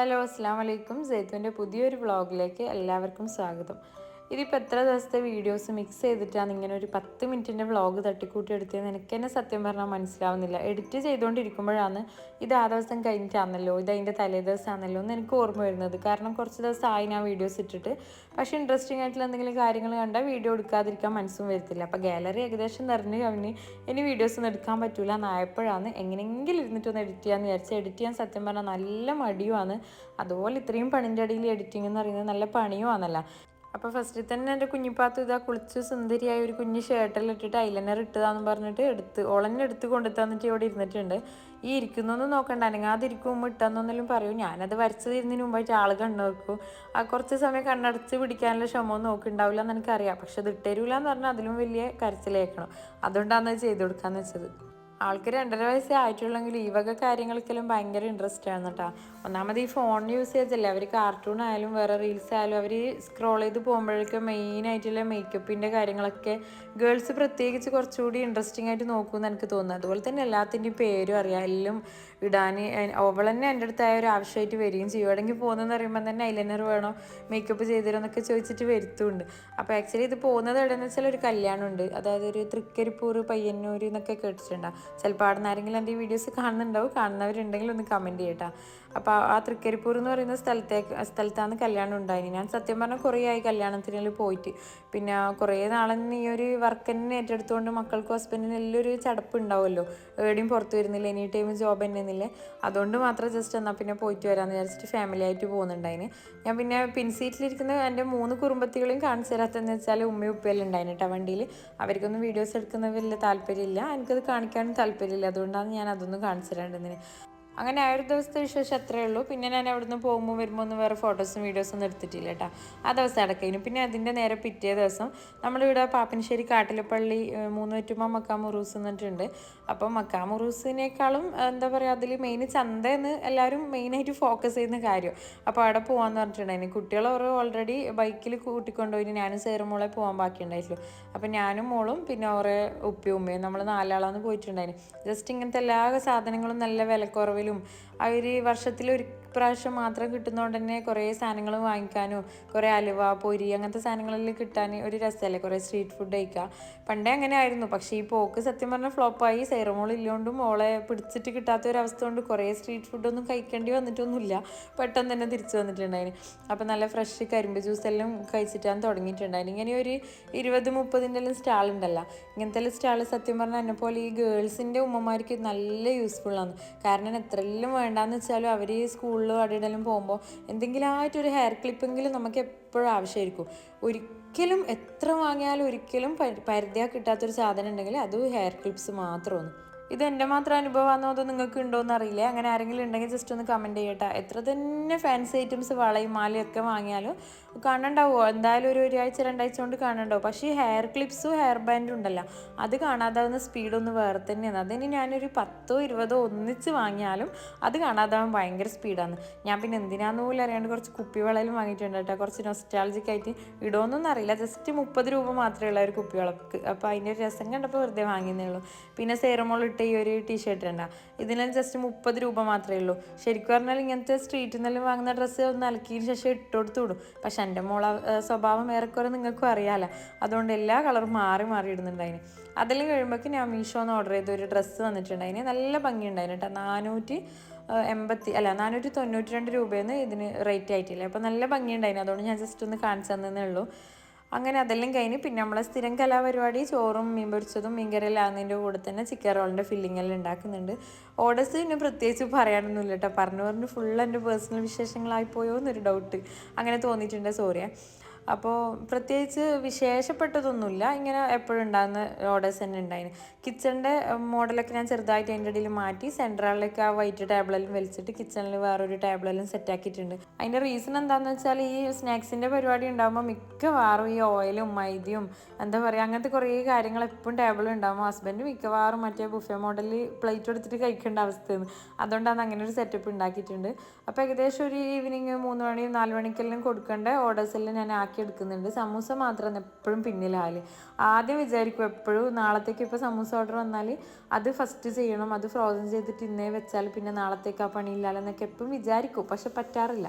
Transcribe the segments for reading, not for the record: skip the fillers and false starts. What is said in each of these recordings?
Hello അസ്സാം വലൈക്കും. സൈത്തുവിൻ്റെ പുതിയൊരു വ്ളോഗിലേക്ക് എല്ലാവർക്കും സ്വാഗതം. ഇതിപ്പോൾ എത്ര ദിവസത്തെ വീഡിയോസ് മിക്സ് ചെയ്തിട്ടാണ് ഇങ്ങനെ ഒരു 10 മിനിറ്റിൻ്റെ വ്ളോഗ് തട്ടിക്കൂട്ടി എടുത്തതെന്ന് എനിക്ക് തന്നെ സത്യം പറഞ്ഞാൽ മനസ്സിലാവുന്നില്ല. എഡിറ്റ് ചെയ്തുകൊണ്ടിരിക്കുമ്പോഴാണ് ഇത് ആ ദിവസം കഴിഞ്ഞിട്ടാണല്ലോ, ഇത് അതിൻ്റെ തലേ ദിവസമാണല്ലോ എന്ന് എനിക്ക് ഓർമ്മ വരുന്നത്. കാരണം കുറച്ച് ദിവസമായി ഞാൻ വീഡിയോസ് ഇട്ടിട്ട്, പക്ഷേ ഇൻട്രസ്റ്റിംഗ് ആയിട്ടുള്ള എന്തെങ്കിലും കാര്യങ്ങൾ കണ്ടാൽ വീഡിയോ എടുക്കാതിരിക്കാൻ മനസ്സും വരത്തില്ല. അപ്പോൾ ഗാലറി ഏകദേശം നിറഞ്ഞ് കവിഞ്ഞ് ഇനി വീഡിയോസ് ഒന്നും എടുക്കാൻ പറ്റില്ല എന്നായപ്പോഴാണ് എങ്ങനെയെങ്കിലും ഇരുന്നിട്ടൊന്ന് എഡിറ്റ് ചെയ്യാമെന്ന് വിചാരിച്ച്. എഡിറ്റ് ചെയ്യാൻ സത്യം പറഞ്ഞാൽ നല്ല മടിയുമാണ്. അതുപോലെ ഇത്രയും പണിൻ്റെ ഇടയിൽ എഡിറ്റിംഗ് എന്ന് പറയുന്നത് നല്ല പണിയുമാണല്ലോ. അപ്പോൾ ഫസ്റ്റിൽ തന്നെ എൻ്റെ കുഞ്ഞിപ്പാത്ത് ഇതാ കുളിച്ച് സുന്ദരിയായ ഒരു കുഞ്ഞ് ഷർട്ടെല്ലാം ഇട്ടിട്ട് ഐലൈനർ ഇട്ടതാന്ന് പറഞ്ഞിട്ട് ഓളന്നെ എടുത്ത് കൊണ്ടു തന്നിട്ട് ഇവിടെ ഇരുന്നിട്ടുണ്ട്. ഈ ഇരിക്കുന്നൊന്നും നോക്കണ്ട, അനങ്ങാതിരിക്കും ഇട്ടെന്നൊന്നെങ്കിലും പറയും. ഞാനത് വരച്ച് തരുന്നതിന് മുമ്പായിട്ട് ആൾ കണ്ണു വെക്കും. ആ കുറച്ച് സമയം കണ്ണടച്ച് പിടിക്കാനുള്ള ക്ഷമ നോക്കുന്നുണ്ടാവില്ല എന്ന് എനിക്കറിയാം. പക്ഷെ അത് ഇട്ടരൂല എന്ന് പറഞ്ഞാൽ അതിലും വലിയ കരച്ചിലേക്കണം. അതുകൊണ്ടാണ് അത് ചെയ്ത് കൊടുക്കാന്ന് വെച്ചത്. ആൾക്ക് 2.5 വയസ്സേ ആയിട്ടുള്ളെങ്കിൽ ഈ വക കാര്യങ്ങൾക്കെല്ലാം ഭയങ്കര ഇൻട്രസ്റ്റ് ആണ് കേട്ടോ. ഒന്നാമത് ഈ ഫോൺ യൂസേജ് അല്ലേ, അവർ കാർട്ടൂൺ ആയാലും വേറെ റീൽസ് ആയാലും അവർ സ്ക്രോൾ ചെയ്ത് പോകുമ്പോഴേക്കും മെയിനായിട്ടുള്ള മേക്കപ്പിൻ്റെ കാര്യങ്ങളൊക്കെ ഗേൾസ് പ്രത്യേകിച്ച് കുറച്ചുകൂടി ഇൻട്രസ്റ്റിംഗ് ആയിട്ട് നോക്കുമെന്ന് എനിക്ക് തോന്നുന്നു. അതുപോലെ തന്നെ എല്ലാത്തിൻ്റെയും പേരും അറിയാം, എല്ലാം ഇടാൻ അവൾ തന്നെ എൻ്റെ അടുത്തായ ഒരു ആവശ്യമായിട്ട് വരികയും ചെയ്യും. എവിടെയെങ്കിൽ പോകുന്നതെന്ന് പറയുമ്പോൾ തന്നെ ഐലൈനർ വേണോ, മേക്കപ്പ് ചെയ്തുതരുമോ എന്നൊക്കെ ചോദിച്ചിട്ട് വരുത്തുണ്ട്. അപ്പോൾ ആക്ച്വലി ഇത് പോകുന്നത് എവിടെയെന്ന് വെച്ചാൽ ഒരു കല്യാണമുണ്ട്, അതായത് ഒരു തൃക്കരിപ്പൂർ പയ്യന്നൂർ എന്നൊക്കെ കേട്ടിട്ടുണ്ടാകും. ചിലപ്പോൾ അവിടെ നിന്ന് ആരെങ്കിലും എൻ്റെ ഈ വീഡിയോസ് കാണുന്നുണ്ടാവും, കാണുന്നവരുണ്ടെങ്കിൽ ഒന്ന് കമൻറ്റ് ചെയ്യട്ടോ. അപ്പോൾ ആ തൃക്കരിപ്പൂർ എന്ന് പറയുന്ന സ്ഥലത്താണ് കല്യാണം ഉണ്ടായിന്. ഞാൻ സത്യം പറഞ്ഞാൽ കുറേ ആയി കല്യാണത്തിനെല്ലാം പോയിട്ട്. പിന്നെ കുറേ നാളെന്ന് ഈ ഒരു വർക്ക് തന്നെ ഏറ്റെടുത്തുകൊണ്ട് മക്കൾക്കും ഹസ്ബൻഡിനും എല്ലാം ഒരു ചടപ്പ് ഉണ്ടാവുമല്ലോ, എവിടെയും പുറത്ത് വരുന്നില്ല, എനി ടൈം ജോബ് തന്നെ എന്നില്ലേ. അതുകൊണ്ട് മാത്രം ജസ്റ്റ് എന്നാൽ പിന്നെ പോയിട്ട് വരാമെന്ന് വിചാരിച്ചിട്ട് ഫാമിലി ആയിട്ട് പോകുന്നുണ്ടായിന്. ഞാൻ പിന്നെ പിൻസീറ്റിലിരിക്കുന്ന എൻ്റെ 3 കുടുംബത്തികളെയും കാണിച്ചു തരാത്തതെന്ന് വെച്ചാൽ ഉമ്മയും ഉപ്പയെല്ലാം ഉണ്ടായിന് കേട്ടോ വണ്ടിയിൽ. അവർക്കൊന്നും വീഡിയോസ് എടുക്കുന്ന വലിയ താല്പര്യമില്ല, എനിക്കത് കാണിക്കാനും താല്പര്യമില്ല. അതുകൊണ്ടാണ് ഞാൻ അതൊന്നും കാണിച്ചു തരേണ്ടതിന്. അങ്ങനെ ആ ഒരു ദിവസത്തെ വിശേഷം അത്രയേ ഉള്ളൂ. പിന്നെ ഞാൻ അവിടെ നിന്ന് പോകുമ്പോൾ വരുമ്പോൾ ഒന്നും വേറെ ഫോട്ടോസും വീഡിയോസും ഒന്നും എടുത്തിട്ടില്ല കേട്ടോ. ആ ദിവസം അടക്കഴിഞ്ഞു. പിന്നെ അതിൻ്റെ നേരെ പിറ്റേ ദിവസം നമ്മളിവിടെ പാപ്പനശ്ശേരി കാട്ടിലപ്പള്ളി 3 ചുറ്റുമ്പം മക്കാം ഉറൂസ് എന്നിട്ടുണ്ട്. അപ്പം മക്കാം ഉറൂസിനേക്കാളും എന്താ പറയുക, അതിൽ മെയിൻ ചന്തയെന്ന് എല്ലാവരും മെയിനായിട്ട് ഫോക്കസ് ചെയ്യുന്ന കാര്യം. അപ്പോൾ അവിടെ പോകാമെന്ന് പറഞ്ഞിട്ടുണ്ടായിരുന്നു. കുട്ടികൾ ഓൾറെഡി ബൈക്കിൽ കൂട്ടിക്കൊണ്ടുപോയി, ഞാനും സേറുമോളെ പോകാൻ ബാക്കിയുണ്ടായിട്ടുള്ളൂ. അപ്പം ഞാനും മോളും പിന്നെ ഓരോ ഉപ്പയും ഉമ്മയും നമ്മൾ 4 ആളാണ് പോയിട്ടുണ്ടായിരുന്നു. ജസ്റ്റ് ഇങ്ങനത്തെ എല്ലാ സാധനങ്ങളും നല്ല വിലക്കുറവിൽ ആ ഒരു വർഷത്തിൽ ഒരു പ്രാവശ്യം മാത്രം കിട്ടുന്നതുകൊണ്ട് തന്നെ കുറേ സാധനങ്ങൾ വാങ്ങിക്കാനും കുറേ അലുവ പൊരി അങ്ങനത്തെ സാധനങ്ങളെല്ലാം കിട്ടാൻ ഒരു രസമല്ലേ, കുറേ സ്ട്രീറ്റ് ഫുഡ് കഴിക്കുക. പണ്ടേ അങ്ങനെ ആയിരുന്നു. പക്ഷേ ഈ പോക്ക് സത്യം പറഞ്ഞാൽ ഫ്ലോപ്പായി. സൈറമോൾ ഇല്ലോണ്ടും മോളെ പിടിച്ചിട്ട് കിട്ടാത്ത ഒരവസ്ഥ കൊണ്ട് കുറേ സ്ട്രീറ്റ് ഫുഡൊന്നും കഴിക്കേണ്ടി വന്നിട്ടൊന്നുമില്ല. പെട്ടെന്ന് തന്നെ തിരിച്ചു വന്നിട്ടുണ്ടായിന്. അപ്പോൾ നല്ല ഫ്രഷ് കരിമ്പ് ജ്യൂസ് എല്ലാം കഴിച്ചിട്ടാണ് തുടങ്ങിയിട്ടുണ്ടായിരുന്നു. ഇങ്ങനെ ഒരു 20-30 സ്റ്റാൾ ഉണ്ടല്ലോ, ഇങ്ങനത്തെ സ്റ്റാൾ സത്യം പറഞ്ഞാൽ എന്നെ പോലെ ഈ ഗേൾസിൻ്റെ ഉമ്മമാർക്ക് നല്ല യൂസ്ഫുള്ളാണ്. കാരണം എത്രയെല്ലാം വേണ്ടാന്ന് വെച്ചാലും അവർ സ്കൂളിലും അടിയിടലും പോകുമ്പോൾ എന്തെങ്കിലും ആയിട്ടൊരു ഹെയർ ക്ലിപ്പെങ്കിലും നമുക്ക് എപ്പോഴും ആവശ്യമായിരിക്കും. ഒരിക്കലും എത്ര വാങ്ങിയാലും ഒരിക്കലും പരിധിയാ കിട്ടാത്തൊരു സാധനം ഉണ്ടെങ്കിൽ അത് ഹെയർ ക്ലിപ്സ് മാത്രമാണ്. ഇത് എൻ്റെ മാത്രം അനുഭവമാണോ അതോ നിങ്ങൾക്ക് ഉണ്ടോയെന്ന് അറിയില്ല. അങ്ങനെ ആരെങ്കിലും ഉണ്ടെങ്കിൽ ജസ്റ്റ് ഒന്ന് കമൻറ്റ് ചെയ്യട്ടെ. എത്ര തന്നെ ഫാൻസി ഐറ്റംസ് വളയും മാലയൊക്കെ വാങ്ങിയാലും കാണണ്ടാവുമോ, എന്തായാലും ഒരു 1-2 ആഴ്ച കൊണ്ട് കാണണ്ടാവും. പക്ഷേ ഈ ഹെയർ ക്ലിപ്സും ഹെയർ ബാൻഡും ഉണ്ടല്ലോ, അത് കാണാതാവുന്ന സ്പീഡൊന്ന് വേറെ തന്നെയാണ്. അതിന് ഞാനൊരു 10-20 ഒന്നിച്ച് വാങ്ങിയാലും അത് കാണാതാവാൻ ഭയങ്കര സ്പീഡാണ്. ഞാൻ പിന്നെ എന്തിനാന്ന് പോലും അറിയാണ്ട് കുറച്ച് കുപ്പിവളയിലും വാങ്ങിയിട്ടുണ്ട് കേട്ടോ. കുറച്ച് നൊസ്റ്റാൾജിക് ആയിട്ട് ഇടുമെന്നൊന്നും അറിയില്ല. ജസ്റ്റ് 30 രൂപ മാത്രമേ ഉള്ള ഒരു കുപ്പിവളക്ക്. അപ്പോൾ അതിൻ്റെ ഒരു രസം കണ്ടപ്പോൾ വെറുതെ വാങ്ങിയെന്നേ ഉള്ളൂ. പിന്നെ സേറമോൾ ഇട്ട ഈ ഒരു ടീഷർട്ട് ഉണ്ടാ, ഇതിനെല്ലാം ജസ്റ്റ് 30 രൂപ മാത്രമേ ഉള്ളൂ. ശരിക്കും പറഞ്ഞാൽ ഇങ്ങനത്തെ സ്ട്രീറ്റിൽ നിന്നെല്ലാം വാങ്ങുന്ന ഡ്രസ്സ് ഒന്ന് അലക്കിയതിന് ശേഷം ഇട്ടുകൊടുത്ത് വിടും. പക്ഷെ എൻ്റെ മോളെ സ്വഭാവം ഏറെക്കുറെ നിങ്ങൾക്കും അറിയാമല്ലോ, അതുകൊണ്ട് എല്ലാ കളറും മാറി മാറി ഇടുന്നുണ്ടായിന്. അതെല്ലാം കഴിയുമ്പോഴേക്കും ഞാൻ മീഷോന്ന് ഓർഡർ ചെയ്ത ഒരു ഡ്രസ്സ് വന്നിട്ടുണ്ടായിന്. നല്ല ഭംഗിയുണ്ടായിന് കേട്ടോ. 492 രൂപയെന്ന് ഇതിന് റേറ്റ് ആയിട്ടില്ല. അപ്പോൾ നല്ല ഭംഗിയുണ്ടായിന്, അതുകൊണ്ട് ഞാൻ ജസ്റ്റ് ഒന്ന് കാണിച്ചു തന്നേ ഉള്ളൂ. അങ്ങനെ അതെല്ലാം കഴിഞ്ഞ് പിന്നെ നമ്മളെ സ്ഥിരം കലാപരിപാടി ചോറും മീൻ പൊരിച്ചതും മീൻകറിയെല്ലാം ആകുന്നതിൻ്റെ കൂടെ തന്നെ ചിക്കൻ റോളിൻ്റെ ഫില്ലിംഗ് എല്ലാം ഉണ്ടാക്കുന്നുണ്ട്. ഓർഡേഴ്സ് പിന്നെ പ്രത്യേകിച്ച് പറയാനൊന്നുമില്ല കേട്ടോ. പറഞ്ഞു ഫുൾ എൻ്റെ പേഴ്സണൽ വിശേഷങ്ങളായി പോയോ എന്നൊരു ഡൗട്ട് അങ്ങനെ തോന്നിയിട്ടുണ്ട്, സോറിയാ. അപ്പോൾ പ്രത്യേകിച്ച് വിശേഷപ്പെട്ടതൊന്നുമില്ല, ഇങ്ങനെ എപ്പോഴും ഉണ്ടാകുന്ന ഓർഡേഴ്സ് തന്നെ ഉണ്ടായിന്. കിച്ചണിൻ്റെ മോഡലൊക്കെ ഞാൻ ചെറുതായിട്ട് അതിൻ്റെ ഇടയിൽ മാറ്റി സെൻട്രലിലേക്ക് ആ വൈറ്റ് ടേബിളെല്ലാം വലിച്ചിട്ട് കിച്ചണിൽ വേറൊരു ടേബിളെല്ലാം സെറ്റാക്കിയിട്ടുണ്ട്. അതിൻ്റെ റീസൺ എന്താണെന്ന് വെച്ചാൽ ഈ സ്നാക്സിൻ്റെ പരിപാടി ഉണ്ടാകുമ്പോൾ മിക്കവാറും ഈ ഓയിലും മൈദയും എന്താ പറയുക അങ്ങനത്തെ കുറേ കാര്യങ്ങൾ എപ്പോഴും ടേബിളിൽ ഉണ്ടാകുമ്പോൾ ഹസ്ബൻഡ് മിക്കവാറും മറ്റേ ബുഫേ മോഡലിൽ പ്ലേറ്റ് എടുത്തിട്ട് കഴിക്കേണ്ട അവസ്ഥയാണ്. അതുകൊണ്ടാണ് അങ്ങനെ ഒരു സെറ്റപ്പ് ഉണ്ടാക്കിയിട്ടുണ്ട്. അപ്പോൾ ഏകദേശം ഒരു ഈവനിങ് 3 മണി 4 മണിക്കെല്ലാം കൊടുക്കേണ്ട ഓർഡേഴ്സെല്ലാം ഞാൻ ആക്കി ആക്കിയെടുക്കുന്നുണ്ട്. സമൂസ മാത്രമാണ് എപ്പോഴും പിന്നിലാല്. ആദ്യം വിചാരിക്കും എപ്പോഴും നാളത്തേക്ക് ഇപ്പോൾ സമൂസ ഓർഡർ വന്നാൽ അത് ഫസ്റ്റ് ചെയ്യണം, അത് ഫ്രോസൺ ചെയ്തിട്ട് ഇന്നേ വെച്ചാൽ പിന്നെ നാളത്തേക്ക് ആ പണിയില്ലല്ലോ എന്നൊക്കെ എപ്പോഴും വിചാരിക്കും. പക്ഷെ പറ്റാറില്ല.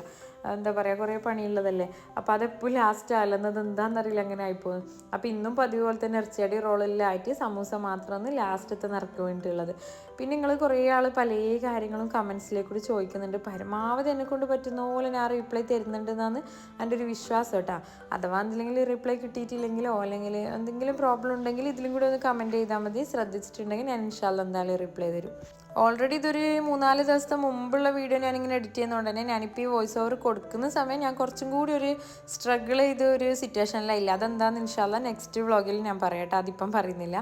എന്താ പറയുക, കുറേ പണിയുള്ളതല്ലേ. അപ്പോൾ അതെപ്പോഴും ലാസ്റ്റ് ആകുന്നത് എന്താണെന്നറിയില്ല, അങ്ങനെ ആയിപ്പോകും. അപ്പോൾ ഇന്നും പതിവ് പോലെ തന്നെ ഇറച്ചിയടി റോളെല്ലാം ആയിട്ട് സമൂസ മാത്രമാണ് ലാസ്റ്റത്തെ നിറക്ക് വേണ്ടിയിട്ടുള്ളത്. പിന്നെ നിങ്ങൾ കുറേ ആൾ പല കാര്യങ്ങളും കമൻസിലേക്കൂടി ചോദിക്കുന്നുണ്ട്. പരമാവധി എന്നെക്കൊണ്ട് പറ്റുന്ന പോലെ ഞാൻ റീപ്ലൈ തരുന്നുണ്ടെന്നാണ് എൻ്റെ ഒരു വിശ്വാസം കേട്ടോ. അഥവാ എന്തെങ്കിലും റീപ്ലൈ കിട്ടിയിട്ടില്ലെങ്കിലോ അല്ലെങ്കിൽ എന്തെങ്കിലും പ്രോബ്ലം ഉണ്ടെങ്കിൽ ഇതിലും കൂടി ഒന്ന് കമൻറ്റ് ചെയ്താൽ മതി. ശ്രദ്ധിച്ചിട്ടുണ്ടെങ്കിൽ ഞാൻ ഇൻഷാ അല്ലാഹ് എന്തായാലും റിപ്ലൈ തരും. ഓൾറെഡി ഇതൊരു 3-4 ദിവസത്തെ മുമ്പുള്ള വീഡിയോ ഞാനിങ്ങനെ എഡിറ്റ് ചെയ്യുന്നതുകൊണ്ട് തന്നെ ഞാനിപ്പോൾ ഈ വോയിസ് ഓവർ കൊടുക്കുന്ന സമയം ഞാൻ കുറച്ചും കൂടി ഒരു സ്ട്രഗിൾ ചെയ്ത ഒരു സിറ്റുവേഷനിലായില്ല. അതെന്താണെന്ന് ഇൻഷാ അല്ലാഹ് നെക്സ്റ്റ് വ്ളോഗിൽ ഞാൻ പറയട്ടെ, അതിപ്പം പറയുന്നില്ല.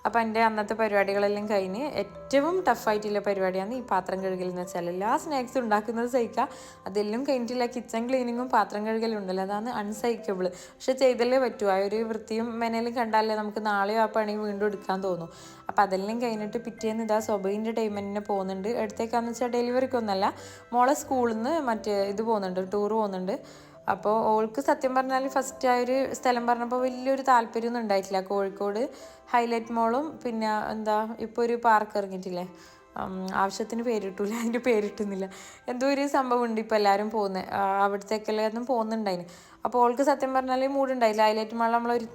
അപ്പോൾ എൻ്റെ അന്നത്തെ പരിപാടികളെല്ലാം കഴിഞ്ഞ് ഏറ്റവും ടഫായിട്ടുള്ള പരിപാടിയാണ് ഈ പാത്രം കഴുകലെന്ന് വെച്ചാൽ. എല്ലാ സ്നാക്സും ഉണ്ടാക്കുന്നത് സഹിക്കുക, അതെല്ലാം കഴിഞ്ഞിട്ടില്ല കിച്ചൺ ക്ലീനിങ്ങും പാത്രം കഴുകലും ഉണ്ടല്ലോ, അതാണ് അൺസഹിക്കബിൾ. പക്ഷെ ചെയ്തല്ലേ പറ്റൂ. ആ ഒരു വൃത്തിയും മെനലും കണ്ടാലേ നമുക്ക് നാളെയോ ആ പണി വീണ്ടും എടുക്കാൻ തോന്നും. അപ്പോൾ അതെല്ലാം കഴിഞ്ഞിട്ട് പിറ്റേന്ന് ഇതാ സ്വബൈൻ്റെ ടൈം തന്നെ പോകുന്നുണ്ട്. എടുത്തേക്കാന്ന് വെച്ചാൽ ഡെലിവറിക്കൊന്നല്ല, മോളെ സ്കൂളിൽ നിന്ന് മറ്റേ ഇത് പോകുന്നുണ്ട്, ടൂർ പോകുന്നുണ്ട്. അപ്പോൾ ഓൾക്ക് സത്യം പറഞ്ഞാൽ ഫസ്റ്റ് ആ ഒരു സ്ഥലം പറഞ്ഞപ്പോൾ വലിയൊരു താല്പര്യമൊന്നും ഉണ്ടായിട്ടില്ല. കോഴിക്കോട് ഹൈലൈറ്റ് മോളും പിന്നെ എന്താ ഇപ്പോൾ ഒരു പാർക്ക് ഇറങ്ങിയിട്ടില്ലേ, ആവശ്യത്തിന് പേരിട്ടില്ല, അതിൻ്റെ പേരിട്ടുന്നില്ല, എന്തോ ഒരു സംഭവം ഉണ്ട് ഇപ്പോൾ എല്ലാവരും പോകുന്നത്, അവിടത്തേക്കെല്ലാം പോകുന്നുണ്ടായിന്. അപ്പോൾ ഓൾക്ക് സത്യം പറഞ്ഞാൽ മൂടുണ്ടായില്ല. ഹൈലൈറ്റ് മാൾ നമ്മളൊരു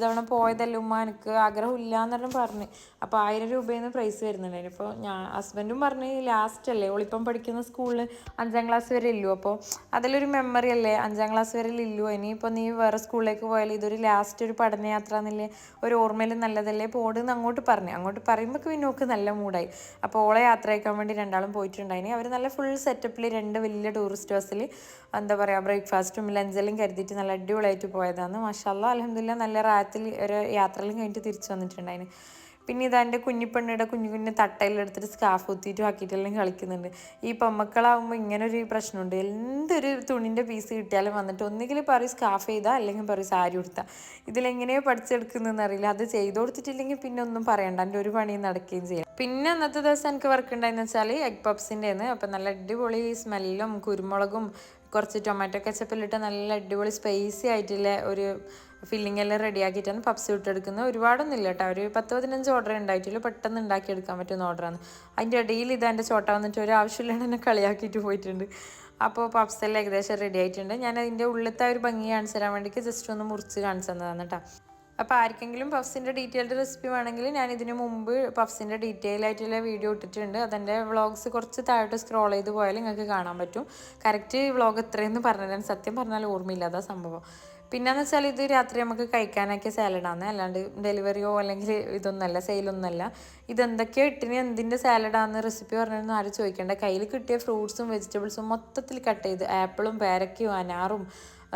തവണ പോയതല്ലേ ഉമ്മ, എനിക്ക് ആഗ്രഹമില്ല എന്ന് പറഞ്ഞ്. അപ്പോൾ 1000 രൂപയിൽ നിന്ന് പ്രൈസ് വരുന്നുണ്ടായിരുന്നു. അപ്പോൾ ഞാൻ ഹസ്ബൻഡും പറഞ്ഞ് ലാസ്റ്റ് അല്ലേ, ഓളിപ്പം പഠിക്കുന്ന സ്കൂളിൽ 5ാം ക്ലാസ് വരെ ഇല്ലു, അപ്പോൾ അതിലൊരു മെമ്മറി അല്ലേ, 5ാം ക്ലാസ് വരെ ഇല്ലു. ഇനിയിപ്പോൾ നീ വേറെ സ്കൂളിലേക്ക് പോയാൽ ഇതൊരു ലാസ്റ്റ് ഒരു പഠനയാത്ര എന്നില്ലേ ഒരു ഓർമ്മയിൽ നല്ലതല്ലേ പോടുന്ന് അങ്ങോട്ട് പറഞ്ഞു. അങ്ങോട്ട് പറയുമ്പോൾ പിന്നെ നോക്ക് നല്ല മൂടായി. അപ്പോൾ ഓളെ യാത്ര അയക്കാൻ വേണ്ടി രണ്ടാളും പോയിട്ടുണ്ടായിന്. അവർ നല്ല ഫുൾ സെറ്റപ്പിൽ 2 വലിയ ടൂറിസ്റ്റ് ബസ്സിൽ എന്താ പറയുക ബ്രേക്ക്ഫാസ്റ്റും ലഞ്ചെല്ലാം കരുതിയിട്ട് നല്ല അടിപൊളിയായിട്ട് പോയതാണ്. മാഷാഅല്ലാഹ് അൽഹംദുലില്ലാഹ് നല്ല റായത്തിൽ ഒരു യാത്രയെല്ലാം കഴിഞ്ഞിട്ട് തിരിച്ചു വന്നിട്ടുണ്ടായിന്. പിന്നെ ഇതാ എൻ്റെ കുഞ്ഞിപ്പെണ്ണിയുടെ കുഞ്ഞു തട്ടയിലെടുത്തിട്ട് സ്കാഫ് കുത്തിയിട്ടും ആക്കിയിട്ടെല്ലാം കളിക്കുന്നുണ്ട്. ഈ പെമ്മക്കളാകുമ്പോൾ ഇങ്ങനൊരു പ്രശ്നമുണ്ട്. എന്തൊരു തുണിൻ്റെ പീസ് കിട്ടിയാലും വന്നിട്ട് ഒന്നുകിൽ പറയും സ്കാഫ് ചെയ്താൽ അല്ലെങ്കിൽ പറയും സാരി ഉടുത്താൽ. ഇതിലെങ്ങനെയോ പഠിച്ചെടുക്കുന്നതെന്ന് അറിയില്ല. അത് ചെയ്ത് കൊടുത്തിട്ടില്ലെങ്കിൽ പിന്നെ ഒന്നും പറയണ്ട, എൻ്റെ ഒരു പണിയും നടക്കുകയും ചെയ്യാം. പിന്നെ അന്നത്തെ ദിവസം എനിക്ക് വർക്ക് ഉണ്ടായെന്ന് വെച്ചാൽ എഗ് പപ്സിൻ്റെന്ന്. അപ്പം നല്ല അടിപൊളി സ്മെല്ലും കുരുമുളകും കുറച്ച് ടൊമാറ്റോ കെച്ചപ്പിലിട്ട് നല്ല അടിപൊളി സ്പൈസി ആയിട്ടുള്ള ഒരു ഫില്ലിംഗ് എല്ലാം റെഡിയാക്കിയിട്ടാണ് പപ്സ് ഇട്ടെടുക്കുന്നത്. ഒരുപാടൊന്നും ഇല്ല കേട്ടോ, ഒരു 10-15 ഓർഡർ ഉണ്ടായിട്ടുള്ളൂ. പെട്ടെന്ന് ഉണ്ടാക്കിയെടുക്കാൻ പറ്റുന്ന ഓർഡറാണ്. അതിൻ്റെ ഇടയിൽ ഇതെൻ്റെ ചോട്ട വന്നിട്ട് ഒരു ആവശ്യമില്ലാണ്ട് എന്നെ കളിയാക്കിയിട്ട് പോയിട്ടുണ്ട്. അപ്പോൾ പപ്സ് എല്ലാം ഏകദേശം റെഡി ആയിട്ടുണ്ട്. ഞാൻ അതിൻ്റെ ഉള്ളിലത്തെ ഒരു ഭംഗി കാണിച്ചു തരാൻ വേണ്ടിയിട്ട് ജസ്റ്റ് ഒന്ന് മുറിച്ച് കാണിച്ചു തന്നതാണ് കേട്ടോ. അപ്പോൾ ആർക്കെങ്കിലും പഫ്സിൻ്റെ ഡീറ്റെയിൽഡ് റെസിപ്പി വേണമെങ്കിൽ ഞാൻ ഇതിന് മുമ്പ് പഫ്സിൻ്റെ ഡീറ്റെയിൽ ആയിട്ടുള്ള വീഡിയോ ഇട്ടിട്ടുണ്ട്. അതെൻ്റെ വ്ളോഗ്സ് കുറച്ച് താഴോട്ട് സ്ക്രോൾ ചെയ്ത് പോയാൽ നിങ്ങൾക്ക് കാണാൻ പറ്റും. കറക്റ്റ് വ്ളോഗ് എത്രയെന്ന് പറഞ്ഞുതരാൻ സത്യം പറഞ്ഞാൽ ഓർമ്മയില്ല, അതാ സംഭവം. പിന്നെയെന്ന് വെച്ചാൽ ഇത് രാത്രി നമുക്ക് കഴിക്കാനൊക്കെ സാലഡാണ്, അല്ലാണ്ട് ഡെലിവറിയോ അല്ലെങ്കിൽ ഇതൊന്നല്ല, സെയിലൊന്നുമല്ല. ഇതെന്തൊക്കെയോ ഇട്ടിന് എന്തിൻ്റെ സാലഡാണെന്ന് റെസിപ്പി പറഞ്ഞിരുന്നു ആരും ചോദിക്കേണ്ട. കയ്യിൽ കിട്ടിയ ഫ്രൂട്ട്സും വെജിറ്റബിൾസും മൊത്തത്തിൽ കട്ട് ചെയ്ത് ആപ്പിളും പേരയ്ക്കും അനാറും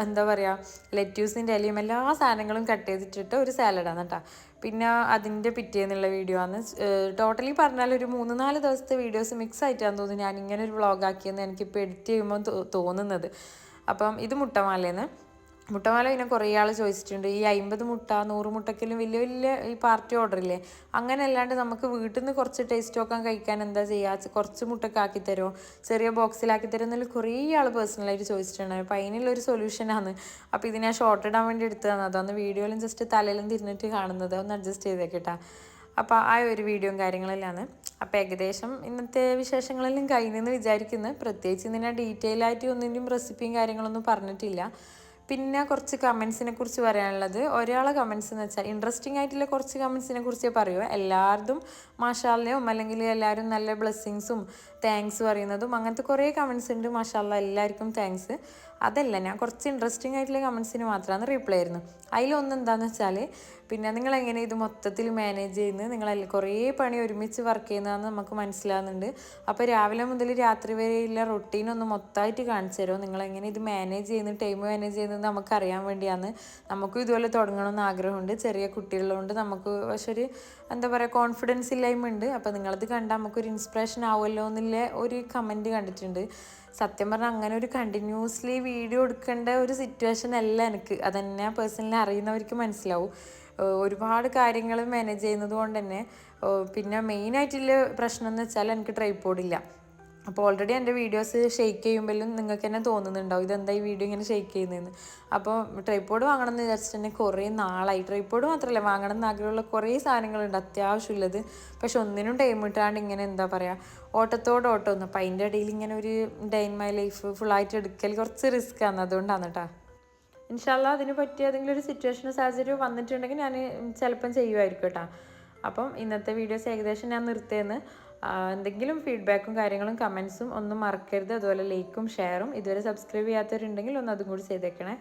എന്താ പറയുക ലെറ്റ്യൂസിൻ്റെ ഇലയും എല്ലാ സാധനങ്ങളും കട്ട് ചെയ്തിട്ടിട്ട് ഒരു സാലഡാണ് കേട്ടോ. പിന്നെ അതിൻ്റെ പിറ്റേന്നുള്ള വീഡിയോ ആണ്. ടോട്ടലി പറഞ്ഞാൽ ഒരു 3-4 ദിവസത്തെ വീഡിയോസ് മിക്സ് ആയിട്ടാണെന്ന് തോന്നുന്നു ഞാൻ ഇങ്ങനെ ഒരു വ്ളോഗാക്കിയെന്ന് എനിക്കിപ്പോൾ എഡിറ്റ് ചെയ്യുമ്പോൾ തോന്നുന്നത്. അപ്പം ഇത് മുട്ടമാലയെന്ന്. മുട്ടമാല പിന്നെ കുറേ ആൾ ചോദിച്ചിട്ടുണ്ട്, ഈ 50 മുട്ട 100 മുട്ടക്കെല്ലാം വലിയ വലിയ ഈ പാർട്ടി ഓർഡർ ഇല്ലേ, അങ്ങനെ അല്ലാണ്ട് നമുക്ക് വീട്ടിൽ നിന്ന് കുറച്ച് ടേസ്റ്റ് നോക്കാൻ കഴിക്കാൻ എന്താ ചെയ്യുക, കുറച്ച് മുട്ടൊക്കെ ആക്കി തരുമോ, ചെറിയ ബോക്സിലാക്കി തരുമോ എന്നതിൽ കുറേ ആൾ പേഴ്സണലായിട്ട് ചോദിച്ചിട്ടുണ്ടായിരുന്നു. അപ്പോൾ അതിനുള്ളൊരു സൊല്യൂഷനാണ്. അപ്പോൾ ഇത് ഞാൻ ഷോർട്ട് ഇടാൻ വേണ്ടി എടുത്തതാണ്. അതൊന്ന് വീഡിയോയിലും ജസ്റ്റ് തലയിലും തിരിഞ്ഞിട്ട് കാണുന്നത് ഒന്ന് അഡ്ജസ്റ്റ് ചെയ്തേക്കിട്ടാ. അപ്പോൾ ആ ഒരു വീഡിയോയും കാര്യങ്ങളെല്ലാം. അപ്പോൾ ഏകദേശം ഇന്നത്തെ വിശേഷങ്ങളെല്ലാം കഴിഞ്ഞെന്ന് വിചാരിക്കുന്നു. പ്രത്യേകിച്ച് ഇതിനെ ഡീറ്റെയിൽ ആയിട്ട് ഒന്നിൻ്റെയും റെസിപ്പിയും കാര്യങ്ങളൊന്നും പറഞ്ഞിട്ടില്ല. പിന്നെ കുറച്ച് കമൻസിനെ കുറിച്ച് പറയാനുള്ളത്, ഒരാളെ കമൻസ് എന്ന് വെച്ചാൽ ഇൻട്രസ്റ്റിംഗ് ആയിട്ടുള്ള കുറച്ച് കമൻസിനെ കുറിച്ച് പറയുക. എല്ലാവരും മാഷാല്ലയും അല്ലെങ്കിൽ എല്ലാവരും നല്ല ബ്ലെസ്സിങ്സും താങ്ക്സ് പറയുന്നതും അങ്ങനത്തെ കുറേ കമൻസ് ഉണ്ട്. മാഷാല്ല എല്ലാവർക്കും താങ്ക്സ്. അതല്ല, ഞാൻ കുറച്ച് ഇൻട്രസ്റ്റിംഗ് ആയിട്ടുള്ള കമൻസിന് മാത്രമാണ് റീപ്ലൈ ആയിരുന്നു. അതിലൊന്ന് എന്താണെന്ന് വെച്ചാൽ, പിന്നെ നിങ്ങളെങ്ങനെ ഇത് മൊത്തത്തിൽ മാനേജ് ചെയ്യുന്നത്, നിങ്ങളെല്ലാം കുറേ പണി ഒരുമിച്ച് വർക്ക് ചെയ്യുന്നതെന്ന് നമുക്ക് മനസ്സിലാകുന്നുണ്ട്. അപ്പോൾ രാവിലെ മുതൽ രാത്രി വരെയുള്ള റൊട്ടീനൊന്ന് മൊത്തമായിട്ട് കാണിച്ചു തരുമോ, നിങ്ങളെങ്ങനെ ഇത് മാനേജ് ചെയ്യുന്നത്, ടൈം മാനേജ് ചെയ്യുന്നത് നമുക്കറിയാൻ വേണ്ടിയാണ്. നമുക്കും ഇതുപോലെ തുടങ്ങണമെന്ന് ആഗ്രഹമുണ്ട്. ചെറിയ കുട്ടികളുണ്ട് നമുക്ക്, പക്ഷെ ഒരു എന്താ പറയുക കോൺഫിഡൻസ് ഇല്ലായ്മ ഉണ്ട്. അപ്പോൾ നിങ്ങളത് കണ്ടാൽ നമുക്കൊരു ഇൻസ്പിറേഷൻ ആവുമല്ലോ എന്നുള്ള ഒരു കമൻറ്റ് കണ്ടിട്ടുണ്ട്. സത്യം പറഞ്ഞാൽ അങ്ങനെ ഒരു കണ്ടിന്യൂസ്ലി വീഡിയോ എടുക്കേണ്ട ഒരു സിറ്റുവേഷൻ അല്ല എനിക്ക്. അതെന്നെ പേഴ്സണലി അറിയുന്നവർക്ക് മനസ്സിലാവും. ഒരുപാട് കാര്യങ്ങൾ മാനേജ് ചെയ്യുന്നത് കൊണ്ട് തന്നെ. പിന്നെ മെയിനായിട്ടുള്ള പ്രശ്നം എന്ന് വെച്ചാൽ എനിക്ക് ട്രൈപോഡില്ല. അപ്പോൾ ഓൾറെഡി എൻ്റെ വീഡിയോസ് ഷെയ്ക്ക് ചെയ്യുമ്പോഴും നിങ്ങൾക്ക് തന്നെ തോന്നുന്നുണ്ടാവും ഇതെന്താ ഈ വീഡിയോ ഇങ്ങനെ ഷെയ്ക്ക് ചെയ്യുന്നതെന്ന്. അപ്പോൾ ട്രൈപോഡ് വാങ്ങണം എന്ന് വിചാരിച്ചിട്ട് തന്നെ കുറേ നാളായി. ട്രൈപോഡ് മാത്രമല്ല, വാങ്ങണം എന്ന് ആഗ്രഹമുള്ള കുറേ സാധനങ്ങളുണ്ട് അത്യാവശ്യമുള്ളത്. പക്ഷെ ഒന്നിനും ടൈം കിട്ടാണ്ട് ഇങ്ങനെ എന്താ പറയുക, ഓട്ടത്തോട് ഓട്ടം ഒന്നും. അപ്പം അതിൻ്റെ ഇടയിൽ ഇങ്ങനെ ഒരു ഡേ ഇൻ മൈ ലൈഫ് ഫുള്ളായിട്ട് എടുക്കൽ കുറച്ച് റിസ്ക് ആണ്. അതുകൊണ്ടാണ് കേട്ടോ. ഇൻഷാല്ലാ അതിന് പറ്റിയ ഏതെങ്കിലും ഒരു സിറ്റുവേഷനോ സാഹചര്യമോ വന്നിട്ടുണ്ടെങ്കിൽ ഞാൻ ചിലപ്പം ചെയ്യുമായിരിക്കും കേട്ടോ. അപ്പം ഇന്നത്തെ വീഡിയോസ് ഏകദേശം ഞാൻ നിർത്തിയെന്ന്. എന്തെങ്കിലും ഫീഡ്ബാക്കും കാര്യങ്ങളും കമൻസും ഒന്നും മറക്കരുത്. അതുപോലെ ലൈക്കും ഷെയറും. ഇതുവരെ സബ്സ്ക്രൈബ് ചെയ്യാത്തവരുണ്ടെങ്കിൽ ഒന്ന് അതും കൂടി ചെയ്തേക്കണേ.